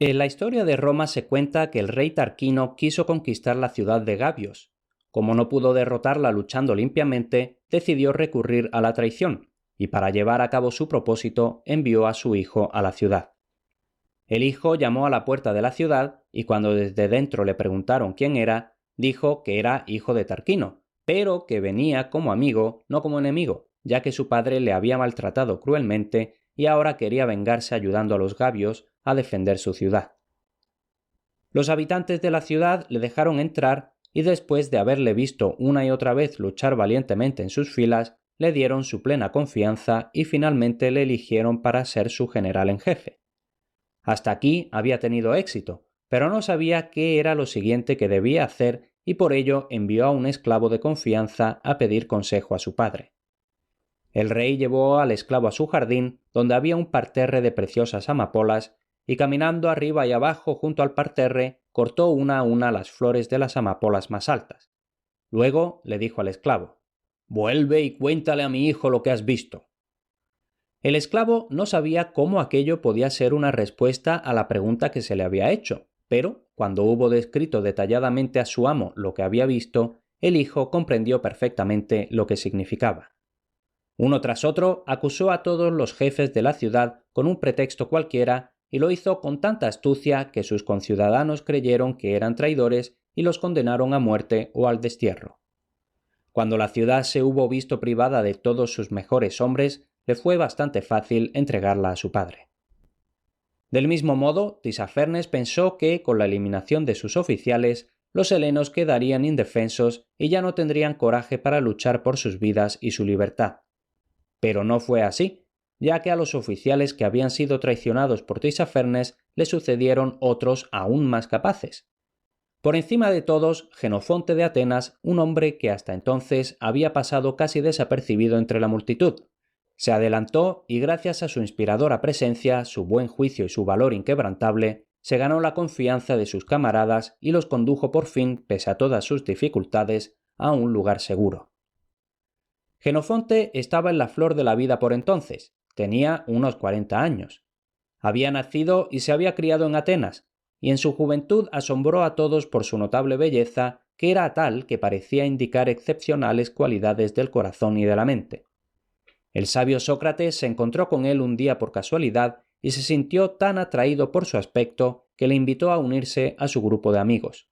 En la historia de Roma se cuenta que el rey Tarquino quiso conquistar la ciudad de Gabios. Como no pudo derrotarla luchando limpiamente, decidió recurrir a la traición, y para llevar a cabo su propósito envió a su hijo a la ciudad. El hijo llamó a la puerta de la ciudad y cuando desde dentro le preguntaron quién era, dijo que era hijo de Tarquino, pero que venía como amigo, no como enemigo, ya que su padre le había maltratado cruelmente y ahora quería vengarse ayudando a los gabios a defender su ciudad. Los habitantes de la ciudad le dejaron entrar y después de haberle visto una y otra vez luchar valientemente en sus filas, le dieron su plena confianza y finalmente le eligieron para ser su general en jefe. Hasta aquí había tenido éxito, pero no sabía qué era lo siguiente que debía hacer y por ello envió a un esclavo de confianza a pedir consejo a su padre. El rey llevó al esclavo a su jardín, donde había un parterre de preciosas amapolas, y caminando arriba y abajo junto al parterre, cortó una a una las flores de las amapolas más altas. Luego le dijo al esclavo: «Vuelve y cuéntale a mi hijo lo que has visto». El esclavo no sabía cómo aquello podía ser una respuesta a la pregunta que se le había hecho, pero cuando hubo descrito detalladamente a su amo lo que había visto, el hijo comprendió perfectamente lo que significaba. Uno tras otro acusó a todos los jefes de la ciudad con un pretexto cualquiera y lo hizo con tanta astucia que sus conciudadanos creyeron que eran traidores y los condenaron a muerte o al destierro. Cuando la ciudad se hubo visto privada de todos sus mejores hombres, le fue bastante fácil entregarla a su padre. Del mismo modo, Tisafernes pensó que, con la eliminación de sus oficiales, los helenos quedarían indefensos y ya no tendrían coraje para luchar por sus vidas y su libertad. Pero no fue así, ya que a los oficiales que habían sido traicionados por Tisafernes le sucedieron otros aún más capaces. Por encima de todos, Jenofonte de Atenas, un hombre que hasta entonces había pasado casi desapercibido entre la multitud. Se adelantó y gracias a su inspiradora presencia, su buen juicio y su valor inquebrantable, se ganó la confianza de sus camaradas y los condujo por fin, pese a todas sus dificultades, a un lugar seguro. Jenofonte estaba en la flor de la vida por entonces, tenía unos 40 años. Había nacido y se había criado en Atenas, y en su juventud asombró a todos por su notable belleza, que era tal que parecía indicar excepcionales cualidades del corazón y de la mente. El sabio Sócrates se encontró con él un día por casualidad y se sintió tan atraído por su aspecto que le invitó a unirse a su grupo de amigos.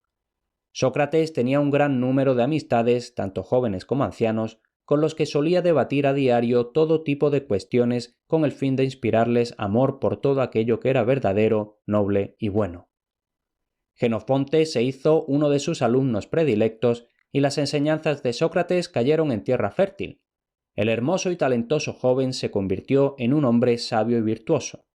Sócrates tenía un gran número de amistades, tanto jóvenes como ancianos, con los que solía debatir a diario todo tipo de cuestiones con el fin de inspirarles amor por todo aquello que era verdadero, noble y bueno. Jenofonte se hizo uno de sus alumnos predilectos y las enseñanzas de Sócrates cayeron en tierra fértil. El hermoso y talentoso joven se convirtió en un hombre sabio y virtuoso.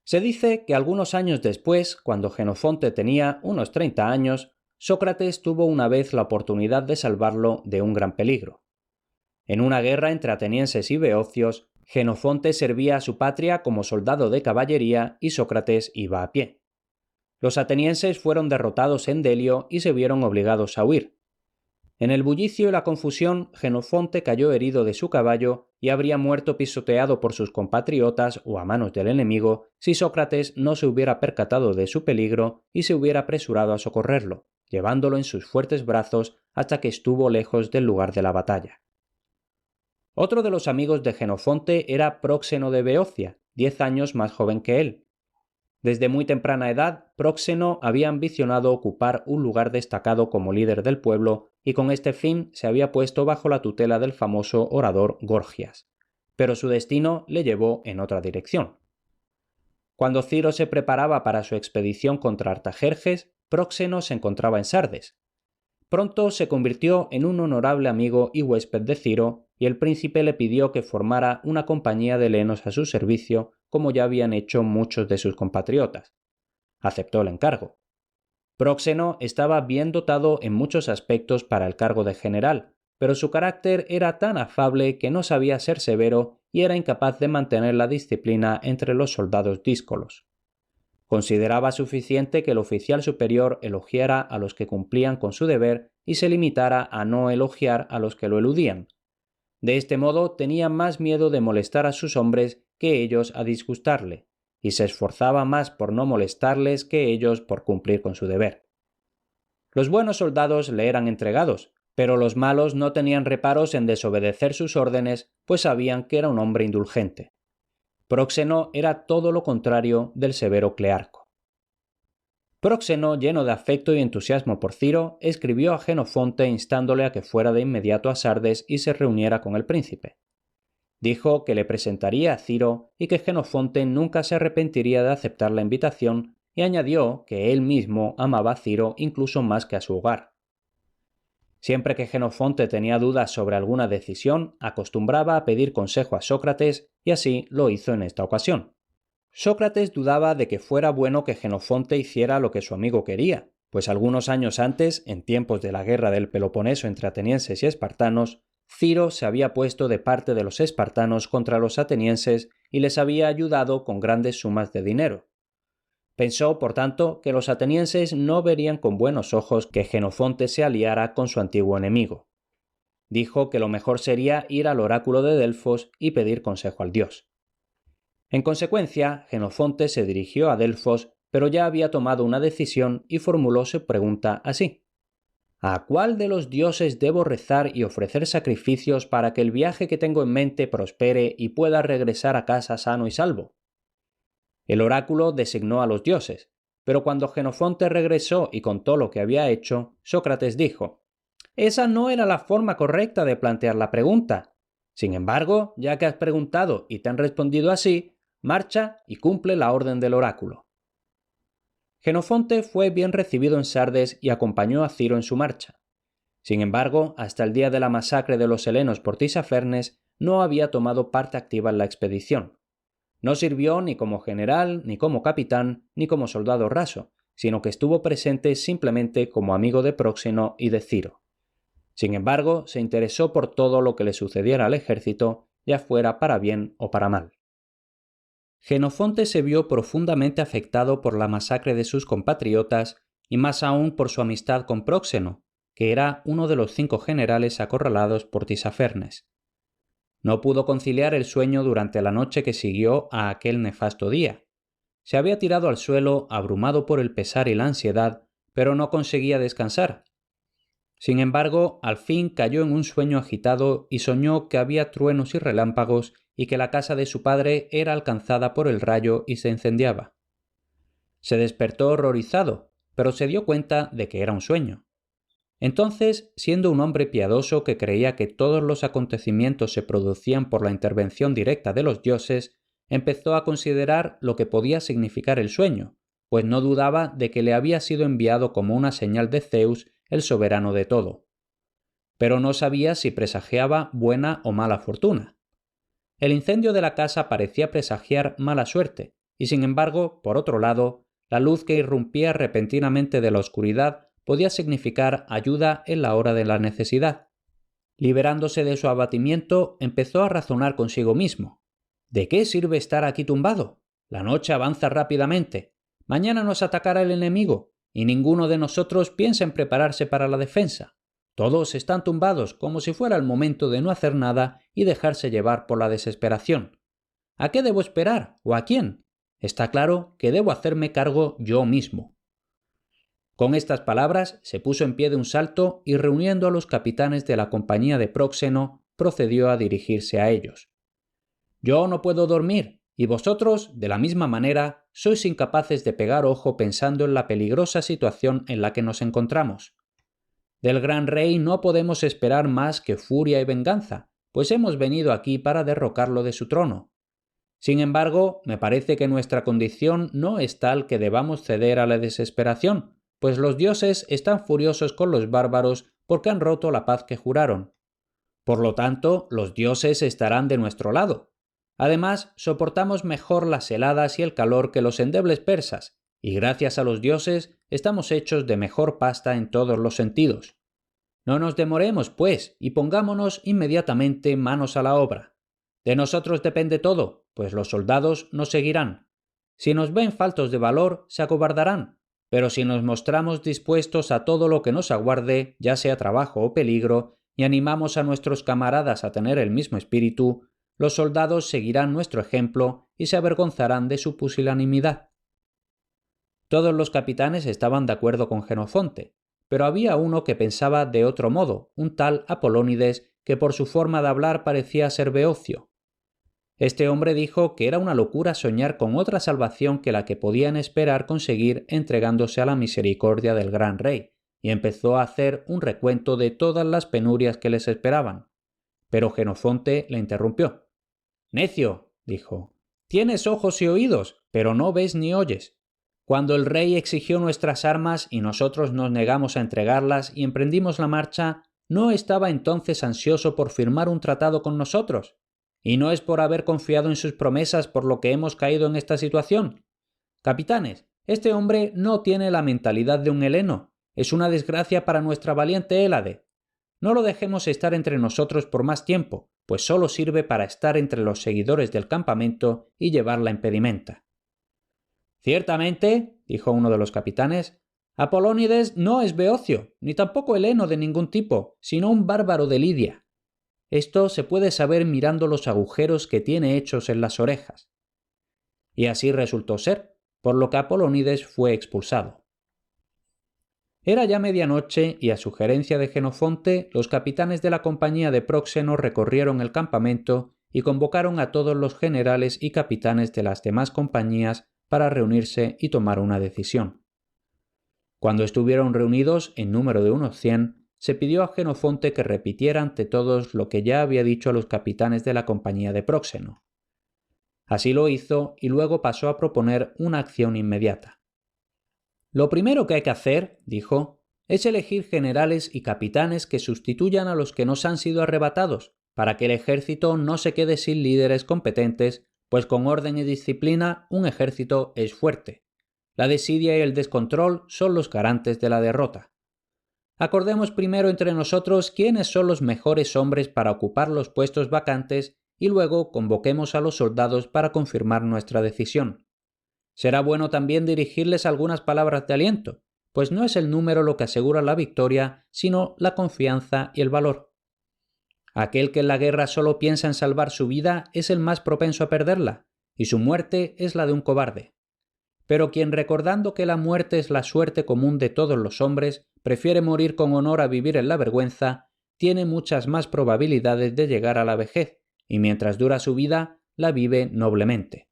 Se dice que algunos años después, cuando Jenofonte tenía unos 30 años, Sócrates tuvo una vez la oportunidad de salvarlo de un gran peligro. En una guerra entre atenienses y beocios, Jenofonte servía a su patria como soldado de caballería y Sócrates iba a pie. Los atenienses fueron derrotados en Delio y se vieron obligados a huir. En el bullicio y la confusión, Jenofonte cayó herido de su caballo y habría muerto pisoteado por sus compatriotas o a manos del enemigo si Sócrates no se hubiera percatado de su peligro y se hubiera apresurado a socorrerlo, llevándolo en sus fuertes brazos hasta que estuvo lejos del lugar de la batalla. Otro de los amigos de Jenofonte era Próxeno de Beocia, 10 años más joven que él. Desde muy temprana edad, Próxeno había ambicionado ocupar un lugar destacado como líder del pueblo y con este fin se había puesto bajo la tutela del famoso orador Gorgias. Pero su destino le llevó en otra dirección. Cuando Ciro se preparaba para su expedición contra Artajerjes, Próxeno se encontraba en Sardes. Pronto se convirtió en un honorable amigo y huésped de Ciro, y el príncipe le pidió que formara una compañía de helenos a su servicio, como ya habían hecho muchos de sus compatriotas. Aceptó el encargo. Próxeno estaba bien dotado en muchos aspectos para el cargo de general, pero su carácter era tan afable que no sabía ser severo y era incapaz de mantener la disciplina entre los soldados díscolos. Consideraba suficiente que el oficial superior elogiara a los que cumplían con su deber y se limitara a no elogiar a los que lo eludían. De este modo tenía más miedo de molestar a sus hombres que ellos a disgustarle, y se esforzaba más por no molestarles que ellos por cumplir con su deber. Los buenos soldados le eran entregados, pero los malos no tenían reparos en desobedecer sus órdenes, pues sabían que era un hombre indulgente. Próxeno era todo lo contrario del severo Clearco. Próxeno, lleno de afecto y entusiasmo por Ciro, escribió a Jenofonte instándole a que fuera de inmediato a Sardes y se reuniera con el príncipe. Dijo que le presentaría a Ciro y que Jenofonte nunca se arrepentiría de aceptar la invitación, y añadió que él mismo amaba a Ciro incluso más que a su hogar. Siempre que Jenofonte tenía dudas sobre alguna decisión, acostumbraba a pedir consejo a Sócrates, y así lo hizo en esta ocasión. Sócrates dudaba de que fuera bueno que Jenofonte hiciera lo que su amigo quería, pues algunos años antes, en tiempos de la guerra del Peloponeso entre atenienses y espartanos, Ciro se había puesto de parte de los espartanos contra los atenienses y les había ayudado con grandes sumas de dinero. Pensó, por tanto, que los atenienses no verían con buenos ojos que Jenofonte se aliara con su antiguo enemigo. Dijo que lo mejor sería ir al oráculo de Delfos y pedir consejo al dios. En consecuencia, Jenofonte se dirigió a Delfos, pero ya había tomado una decisión y formuló su pregunta así: ¿a cuál de los dioses debo rezar y ofrecer sacrificios para que el viaje que tengo en mente prospere y pueda regresar a casa sano y salvo? El oráculo designó a los dioses, pero cuando Jenofonte regresó y contó lo que había hecho, Sócrates dijo: «Esa no era la forma correcta de plantear la pregunta. Sin embargo, ya que has preguntado y te han respondido así, marcha y cumple la orden del oráculo». Jenofonte fue bien recibido en Sardes y acompañó a Ciro en su marcha. Sin embargo, hasta el día de la masacre de los helenos por Tisafernes, no había tomado parte activa en la expedición. No sirvió ni como general, ni como capitán, ni como soldado raso, sino que estuvo presente simplemente como amigo de Próxeno y de Ciro. Sin embargo, se interesó por todo lo que le sucediera al ejército, ya fuera para bien o para mal. Jenofonte se vio profundamente afectado por la masacre de sus compatriotas y más aún por su amistad con Próxeno, que era uno de los 5 generales acorralados por Tisafernes. No pudo conciliar el sueño durante la noche que siguió a aquel nefasto día. Se había tirado al suelo, abrumado por el pesar y la ansiedad, pero no conseguía descansar. Sin embargo, al fin cayó en un sueño agitado y soñó que había truenos y relámpagos y que la casa de su padre era alcanzada por el rayo y se incendiaba. Se despertó horrorizado, pero se dio cuenta de que era un sueño. Entonces, siendo un hombre piadoso que creía que todos los acontecimientos se producían por la intervención directa de los dioses, empezó a considerar lo que podía significar el sueño, pues no dudaba de que le había sido enviado como una señal de Zeus, el soberano de todo. Pero no sabía si presagiaba buena o mala fortuna. El incendio de la casa parecía presagiar mala suerte, y sin embargo, por otro lado, la luz que irrumpía repentinamente de la oscuridad podía significar ayuda en la hora de la necesidad. Liberándose de su abatimiento, empezó a razonar consigo mismo. ¿De qué sirve estar aquí tumbado? La noche avanza rápidamente. Mañana nos atacará el enemigo, y ninguno de nosotros piensa en prepararse para la defensa. Todos están tumbados como si fuera el momento de no hacer nada y dejarse llevar por la desesperación. ¿A qué debo esperar? ¿O a quién? Está claro que debo hacerme cargo yo mismo. Con estas palabras se puso en pie de un salto y reuniendo a los capitanes de la compañía de Próxeno, procedió a dirigirse a ellos. Yo no puedo dormir, y vosotros, de la misma manera, sois incapaces de pegar ojo pensando en la peligrosa situación en la que nos encontramos. Del gran rey no podemos esperar más que furia y venganza, pues hemos venido aquí para derrocarlo de su trono. Sin embargo, me parece que nuestra condición no es tal que debamos ceder a la desesperación, pues los dioses están furiosos con los bárbaros porque han roto la paz que juraron. Por lo tanto, los dioses estarán de nuestro lado. Además, soportamos mejor las heladas y el calor que los endebles persas, y gracias a los dioses estamos hechos de mejor pasta en todos los sentidos. No nos demoremos, pues, y pongámonos inmediatamente manos a la obra. De nosotros depende todo, pues los soldados nos seguirán. Si nos ven faltos de valor, se acobardarán, pero si nos mostramos dispuestos a todo lo que nos aguarde, ya sea trabajo o peligro, y animamos a nuestros camaradas a tener el mismo espíritu, los soldados seguirán nuestro ejemplo y se avergonzarán de su pusilanimidad. Todos los capitanes estaban de acuerdo con Jenofonte, pero había uno que pensaba de otro modo, un tal Apolónides que por su forma de hablar parecía ser beocio. Este hombre dijo que era una locura soñar con otra salvación que la que podían esperar conseguir entregándose a la misericordia del gran rey, y empezó a hacer un recuento de todas las penurias que les esperaban. Pero Jenofonte le interrumpió. «Necio», dijo, «tienes ojos y oídos, pero no ves ni oyes. Cuando el rey exigió nuestras armas y nosotros nos negamos a entregarlas y emprendimos la marcha, ¿no estaba entonces ansioso por firmar un tratado con nosotros? ¿Y no es por haber confiado en sus promesas por lo que hemos caído en esta situación? Capitanes, este hombre no tiene la mentalidad de un heleno. Es una desgracia para nuestra valiente Hélade. No lo dejemos estar entre nosotros por más tiempo, pues solo sirve para estar entre los seguidores del campamento y llevar la impedimenta». «Ciertamente», dijo uno de los capitanes, «Apolónides no es beocio, ni tampoco heleno de ningún tipo, sino un bárbaro de Lidia. Esto se puede saber mirando los agujeros que tiene hechos en las orejas». Y así resultó ser, por lo que Apolónides fue expulsado. Era ya medianoche y a sugerencia de Jenofonte, los capitanes de la compañía de Próxeno recorrieron el campamento y convocaron a todos los generales y capitanes de las demás compañías para reunirse y tomar una decisión. Cuando estuvieron reunidos en número de unos 100, se pidió a Jenofonte que repitiera ante todos lo que ya había dicho a los capitanes de la compañía de Próxeno. Así lo hizo y luego pasó a proponer una acción inmediata. «Lo primero que hay que hacer», dijo, «es elegir generales y capitanes que sustituyan a los que nos han sido arrebatados, para que el ejército no se quede sin líderes competentes, pues con orden y disciplina un ejército es fuerte. La desidia y el descontrol son los garantes de la derrota. Acordemos primero entre nosotros quiénes son los mejores hombres para ocupar los puestos vacantes y luego convoquemos a los soldados para confirmar nuestra decisión. Será bueno también dirigirles algunas palabras de aliento, pues no es el número lo que asegura la victoria, sino la confianza y el valor. Aquel que en la guerra solo piensa en salvar su vida es el más propenso a perderla, y su muerte es la de un cobarde. Pero quien, recordando que la muerte es la suerte común de todos los hombres, prefiere morir con honor a vivir en la vergüenza, tiene muchas más probabilidades de llegar a la vejez, y mientras dura su vida, la vive noblemente.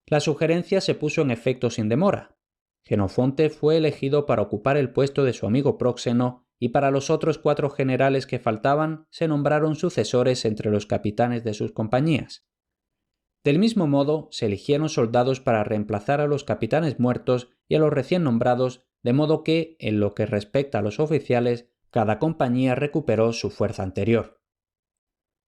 La sugerencia se puso en efecto sin demora. Jenofonte fue elegido para ocupar el puesto de su amigo Próxeno, y para los otros 4 generales que faltaban se nombraron sucesores entre los capitanes de sus compañías. Del mismo modo, se eligieron soldados para reemplazar a los capitanes muertos y a los recién nombrados, de modo que, en lo que respecta a los oficiales, cada compañía recuperó su fuerza anterior.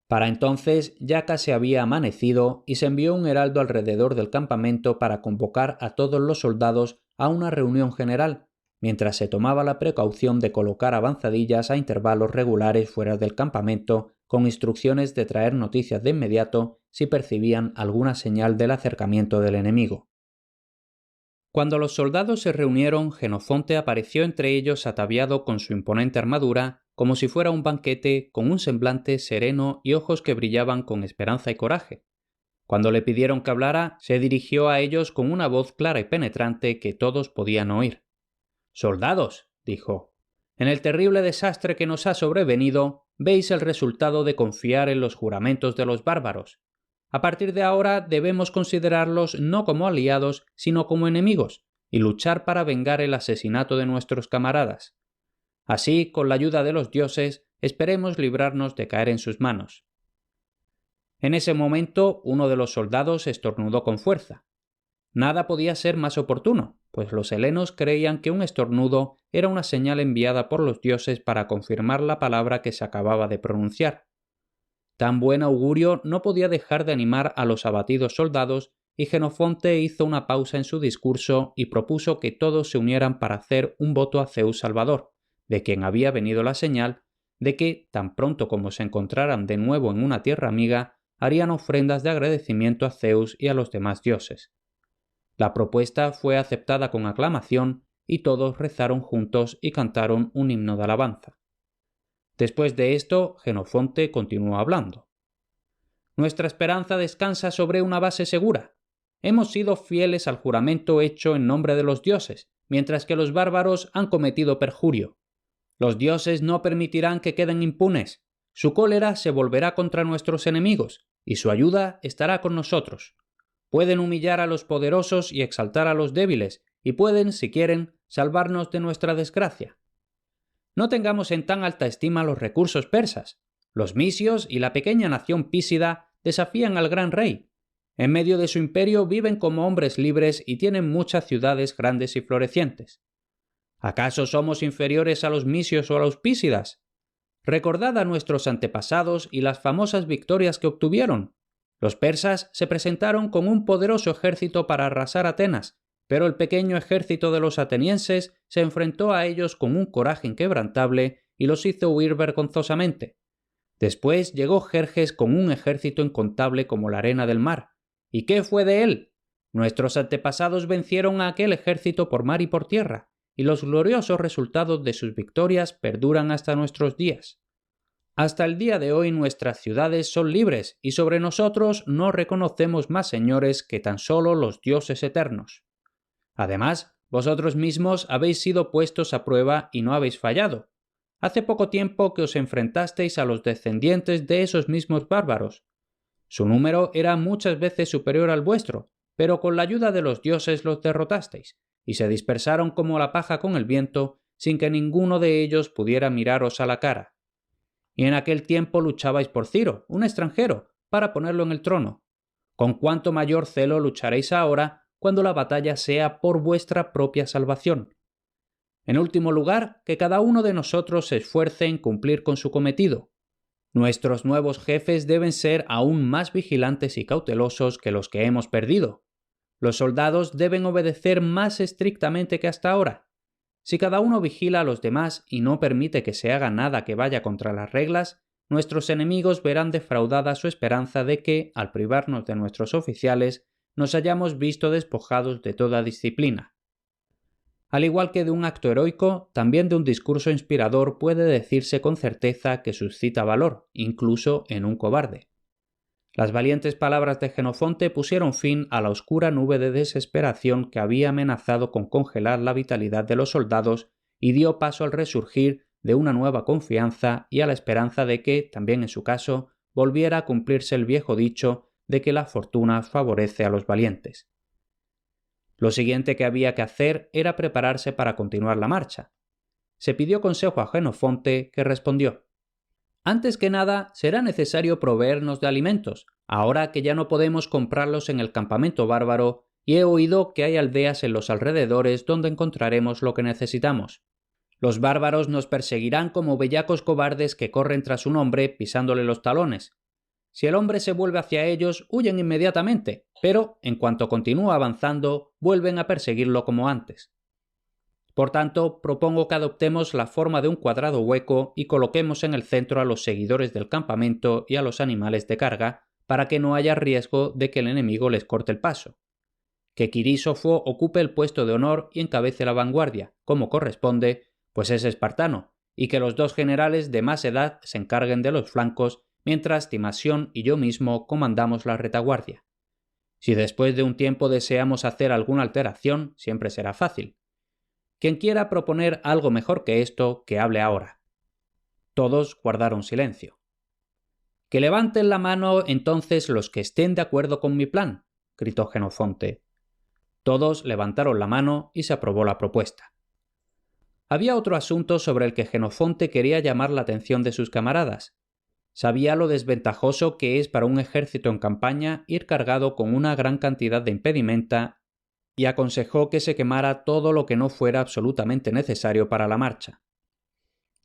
Para entonces ya casi había amanecido y se envió un heraldo alrededor del campamento para convocar a todos los soldados a una reunión general, mientras se tomaba la precaución de colocar avanzadillas a intervalos regulares fuera del campamento, con instrucciones de traer noticias de inmediato si percibían alguna señal del acercamiento del enemigo. Cuando los soldados se reunieron, Jenofonte apareció entre ellos ataviado con su imponente armadura, como si fuera un banquete, con un semblante sereno y ojos que brillaban con esperanza y coraje. Cuando le pidieron que hablara, se dirigió a ellos con una voz clara y penetrante que todos podían oír. «Soldados», dijo, «en el terrible desastre que nos ha sobrevenido, veis el resultado de confiar en los juramentos de los bárbaros. A partir de ahora debemos considerarlos no como aliados, sino como enemigos, y luchar para vengar el asesinato de nuestros camaradas. Así, con la ayuda de los dioses, esperemos librarnos de caer en sus manos». En ese momento, uno de los soldados estornudó con fuerza. Nada podía ser más oportuno, pues los helenos creían que un estornudo era una señal enviada por los dioses para confirmar la palabra que se acababa de pronunciar. Tan buen augurio no podía dejar de animar a los abatidos soldados, y Jenofonte hizo una pausa en su discurso y propuso que todos se unieran para hacer un voto a Zeus Salvador, de quien había venido la señal de que, tan pronto como se encontraran de nuevo en una tierra amiga, harían ofrendas de agradecimiento a Zeus y a los demás dioses. La propuesta fue aceptada con aclamación y todos rezaron juntos y cantaron un himno de alabanza. Después de esto, Jenofonte continuó hablando. Nuestra esperanza descansa sobre una base segura. Hemos sido fieles al juramento hecho en nombre de los dioses, mientras que los bárbaros han cometido perjurio. Los dioses no permitirán que queden impunes. Su cólera se volverá contra nuestros enemigos, y su ayuda estará con nosotros. Pueden humillar a los poderosos y exaltar a los débiles, y pueden, si quieren, salvarnos de nuestra desgracia. No tengamos en tan alta estima los recursos persas. Los misios y la pequeña nación písida desafían al gran rey. En medio de su imperio viven como hombres libres y tienen muchas ciudades grandes y florecientes. ¿Acaso somos inferiores a los misios o a los písidas? Recordad a nuestros antepasados y las famosas victorias que obtuvieron. Los persas se presentaron con un poderoso ejército para arrasar Atenas, pero el pequeño ejército de los atenienses se enfrentó a ellos con un coraje inquebrantable y los hizo huir vergonzosamente. Después llegó Jerjes con un ejército incontable como la arena del mar. ¿Y qué fue de él? Nuestros antepasados vencieron a aquel ejército por mar y por tierra, y los gloriosos resultados de sus victorias perduran hasta nuestros días. Hasta el día de hoy nuestras ciudades son libres y sobre nosotros no reconocemos más señores que tan solo los dioses eternos. Además, vosotros mismos habéis sido puestos a prueba y no habéis fallado. Hace poco tiempo que os enfrentasteis a los descendientes de esos mismos bárbaros. Su número era muchas veces superior al vuestro, pero con la ayuda de los dioses los derrotasteis, y se dispersaron como la paja con el viento, sin que ninguno de ellos pudiera miraros a la cara. Y en aquel tiempo luchabais por Ciro, un extranjero, para ponerlo en el trono. ¿Con cuánto mayor celo lucharéis ahora, cuando la batalla sea por vuestra propia salvación? En último lugar, que cada uno de nosotros se esfuerce en cumplir con su cometido. Nuestros nuevos jefes deben ser aún más vigilantes y cautelosos que los que hemos perdido. Los soldados deben obedecer más estrictamente que hasta ahora. Si cada uno vigila a los demás y no permite que se haga nada que vaya contra las reglas, nuestros enemigos verán defraudada su esperanza de que, al privarnos de nuestros oficiales, nos hayamos visto despojados de toda disciplina. Al igual que de un acto heroico, también de un discurso inspirador puede decirse con certeza que suscita valor, incluso en un cobarde. Las valientes palabras de Jenofonte pusieron fin a la oscura nube de desesperación que había amenazado con congelar la vitalidad de los soldados y dio paso al resurgir de una nueva confianza y a la esperanza de que, también en su caso, volviera a cumplirse el viejo dicho de que la fortuna favorece a los valientes. Lo siguiente que había que hacer era prepararse para continuar la marcha. Se pidió consejo a Jenofonte, que respondió: «Antes que nada, será necesario proveernos de alimentos, ahora que ya no podemos comprarlos en el campamento bárbaro, y he oído que hay aldeas en los alrededores donde encontraremos lo que necesitamos. Los bárbaros nos perseguirán como bellacos cobardes que corren tras un hombre pisándole los talones. Si el hombre se vuelve hacia ellos, huyen inmediatamente, pero, en cuanto continúa avanzando, vuelven a perseguirlo como antes. Por tanto, propongo que adoptemos la forma de un cuadrado hueco y coloquemos en el centro a los seguidores del campamento y a los animales de carga, para que no haya riesgo de que el enemigo les corte el paso. Que Quirísofo ocupe el puesto de honor y encabece la vanguardia, como corresponde, pues es espartano, y que los dos generales de más edad se encarguen de los flancos, mientras Timasión y yo mismo comandamos la retaguardia. Si después de un tiempo deseamos hacer alguna alteración, siempre será fácil. Quien quiera proponer algo mejor que esto, que hable ahora». Todos guardaron silencio. «Que levanten la mano entonces los que estén de acuerdo con mi plan», gritó Jenofonte. Todos levantaron la mano y se aprobó la propuesta. Había otro asunto sobre el que Jenofonte quería llamar la atención de sus camaradas. Sabía lo desventajoso que es para un ejército en campaña ir cargado con una gran cantidad de impedimenta y aconsejó que se quemara todo lo que no fuera absolutamente necesario para la marcha.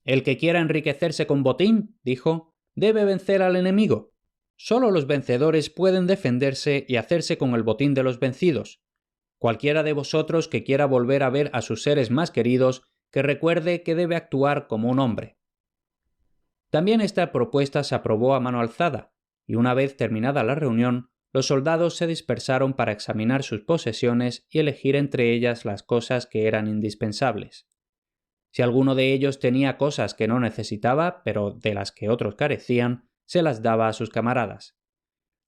«El que quiera enriquecerse con botín», dijo, «debe vencer al enemigo. Solo los vencedores pueden defenderse y hacerse con el botín de los vencidos. Cualquiera de vosotros que quiera volver a ver a sus seres más queridos, que recuerde que debe actuar como un hombre». También esta propuesta se aprobó a mano alzada, y una vez terminada la reunión, los soldados se dispersaron para examinar sus posesiones y elegir entre ellas las cosas que eran indispensables. Si alguno de ellos tenía cosas que no necesitaba, pero de las que otros carecían, se las daba a sus camaradas.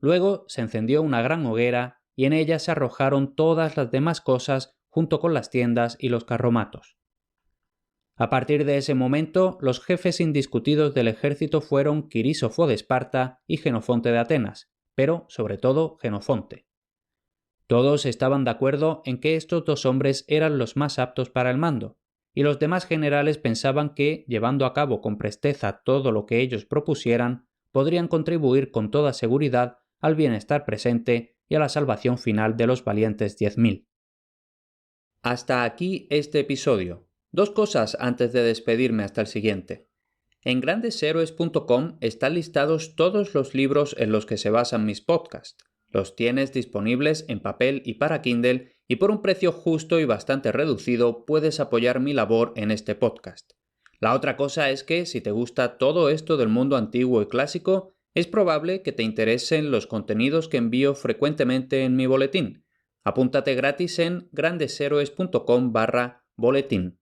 Luego se encendió una gran hoguera y en ella se arrojaron todas las demás cosas junto con las tiendas y los carromatos. A partir de ese momento, los jefes indiscutidos del ejército fueron Quirísofo de Esparta y Jenofonte de Atenas, pero sobre todo Jenofonte. Todos estaban de acuerdo en que estos dos hombres eran los más aptos para el mando, y los demás generales pensaban que, llevando a cabo con presteza todo lo que ellos propusieran, podrían contribuir con toda seguridad al bienestar presente y a la salvación final de los valientes 10.000. Hasta aquí este episodio. Dos cosas antes de despedirme hasta el siguiente. En grandeshéroes.com están listados todos los libros en los que se basan mis podcasts. Los tienes disponibles en papel y para Kindle y por un precio justo y bastante reducido puedes apoyar mi labor en este podcast. La otra cosa es que si te gusta todo esto del mundo antiguo y clásico, es probable que te interesen los contenidos que envío frecuentemente en mi boletín. Apúntate gratis en grandeshéroes.com/boletín.